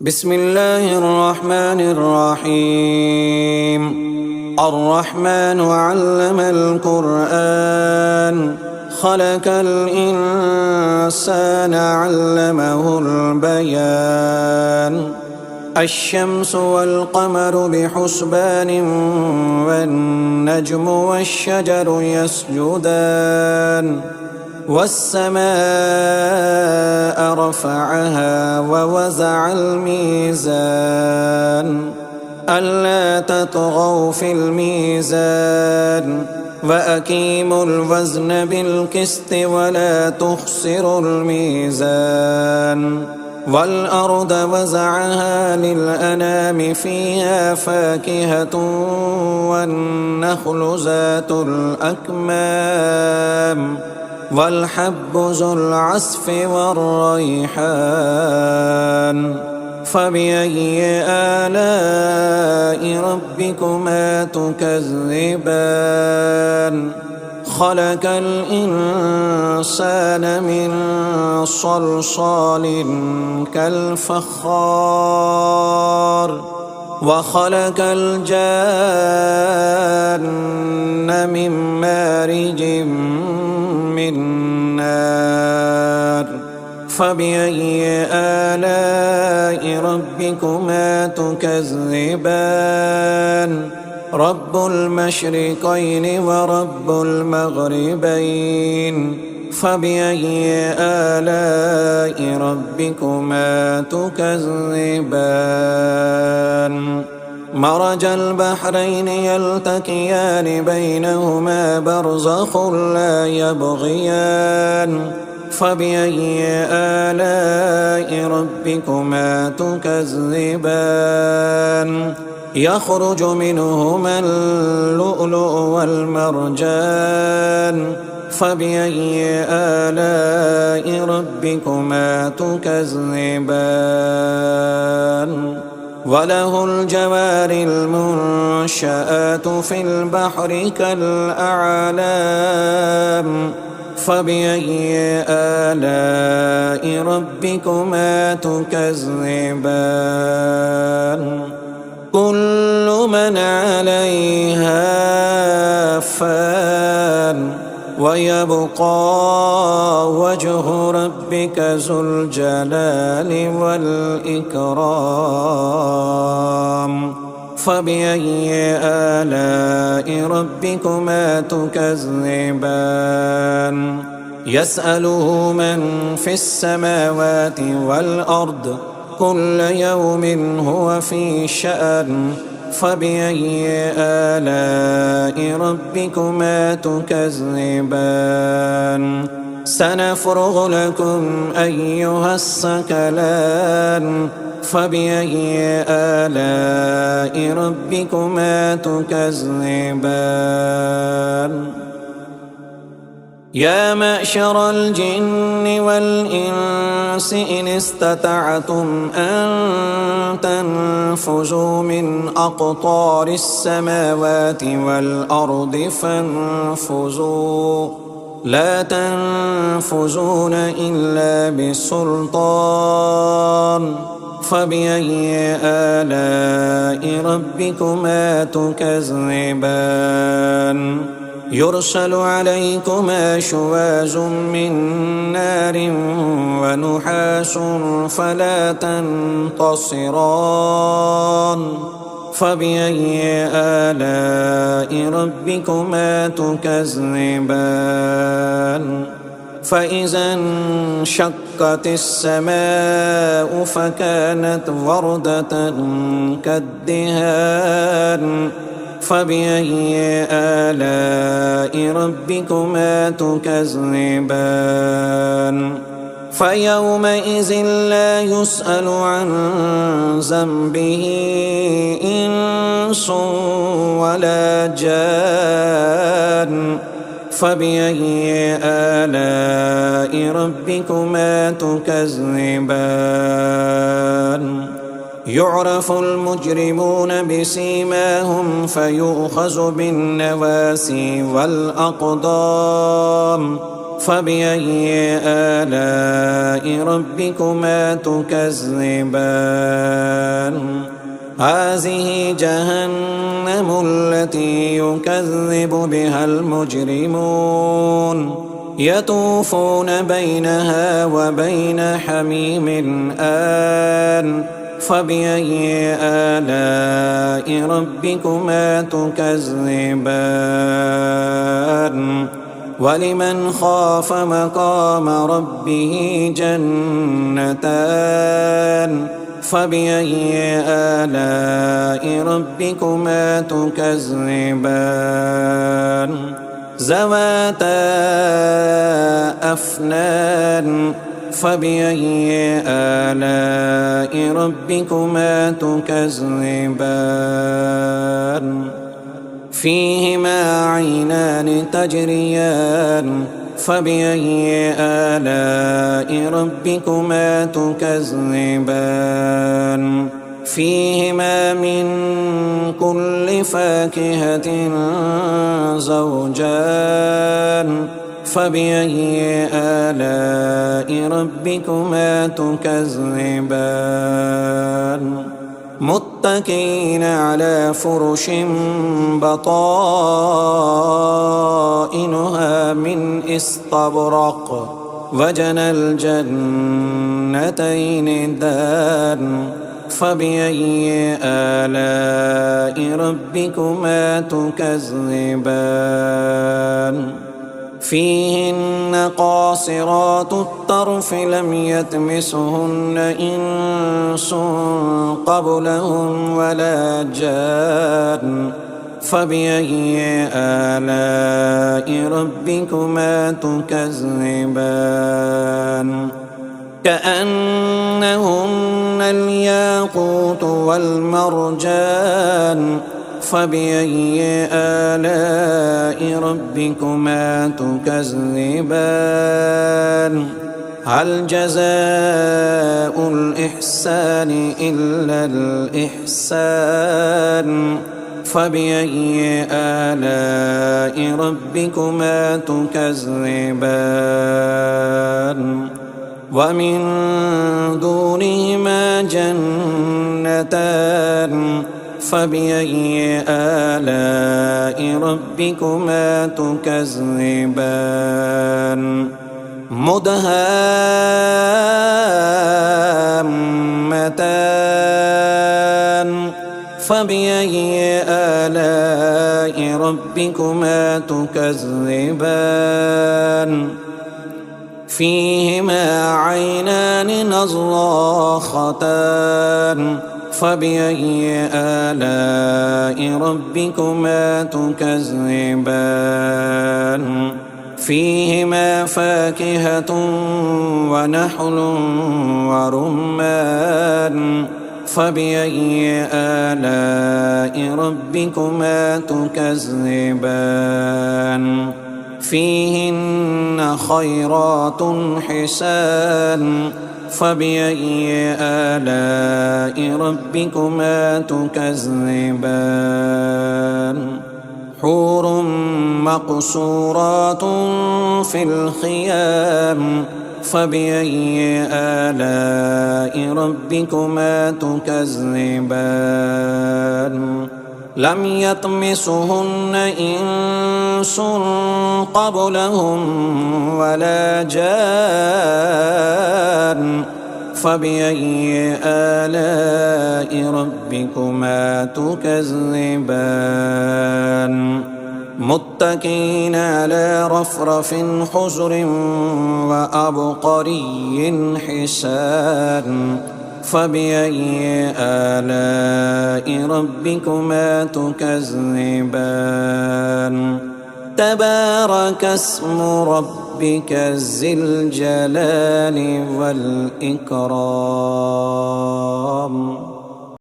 بسم الله الرحمن الرحيم. الرحمن علم القرآن خلق الإنسان علمه البيان. الشمس والقمر بحسبان والنجم والشجر يسجدان والسماء رفعها ووزع الميزان ألا تطغوا في الميزان وأقيموا الوزن بالقسط ولا تخسروا الميزان. والأرض وزعها للأنام فيها فاكهة والنخل ذات الأكمام والحب ذو العصف والريحان. فبأي آلاء ربكما تكذبان؟ خلق الإنسان من صلصال كالفخار وخلق الجان من مارج من نار. فبأي آلاء ربكما تكذبان؟ رب المشرقين ورب المغربين. فبأي آلاء ربكما تكذبان؟ مرج البحرين يلتقيان بينهما برزخ لا يبغيان. فبأي آلاء ربكما تكذبان؟ يخرج منهما اللؤلؤ والمرجان. فبأي آلاء ربكما تكذبان؟ وله الجوار المنشآت في البحر كالأعلام. فبأي آلاء ربكما تكذبان؟ كل من عليها فان ويبقى وجه ربك ذو الجلال والإكرام. فبأي آلاء ربكما تكذبان؟ يسأله من في السماوات والأرض كل يوم هو في شأن. فبأي آلاء ربكما تكذبان؟ سنفرغ لكم أيها الثقلان. فبأي آلاء ربكما تكذبان؟ يا معشر الجن والإنس إن استطعتم أن تنفذوا من أقطار السماوات والأرض فانفذوا لا تنفذون إلا بسلطان. فبأي آلاء ربكما تكذبان؟ يرسل عليكما شواظ من نار ونحاس فلا تنتصران. فبأي آلاء ربكما تكذبان؟ فإذا انشقت السماء فكانت وردة كالدهان. فبأي آلاء ربكما تكذبان؟ فيومئذ لا يسأل عن ذنبه إنس ولا جان. فبأي آلاء ربكما تكذبان؟ يعرف المجرمون بسيماهم فيؤخذ بالنواسي والأقدام. فبأي آلاء ربكما تكذبان هذه جهنم التي يكذب بها المجرمون يطوفون بينها وبين حميم آن فبأي آلاء ربكما تكذبان ولمن خاف مقام ربه جنتان فبأي آلاء ربكما تكذبان ذواتا أفنان فبأي آلاء ربكما تكذبان فيهما عينان تجريان فبأي آلاء ربكما تكذبان فيهما من كل فاكهة زوجان فبأي آلاء ربكما تكذبان متكئين على فرش بطائنها من استبرق وجنى الجنتين دان فبأي آلاء ربكما تكذبان فيهن قاصرات الطرف لم يطمثهن إنس قبلهم ولا جان فبأي آلاء ربكما تكذبان كأنهن الياقوت والمرجان فبأي آلاء ربكما تكذبان هل جزاء الإحسان إلا الإحسان فبأي آلاء ربكما تكذبان ومن دونهما جنتان فبأي آلاء ربكما تكذبان مدهامتان فبأي آلاء ربكما تكذبان فيهما عينان نضاختان فبأي آلاء ربكما تكذبان فيهما فاكهة ونحل ورمان فبأي آلاء ربكما تكذبان فيهن خيرات حسان فبأي آلاء ربكما تكذبان حور مقصورات في الخيام فبأي آلاء ربكما تكذبان لم يطمثهن إنس قبلهم ولا جان فبأي آلاء ربكما تكذبان متكئين على رفرف خضر وعبقري حسان فبأي آلاء ربكما تكذبان تبارك اسم ربك ذي الجلال والإكرام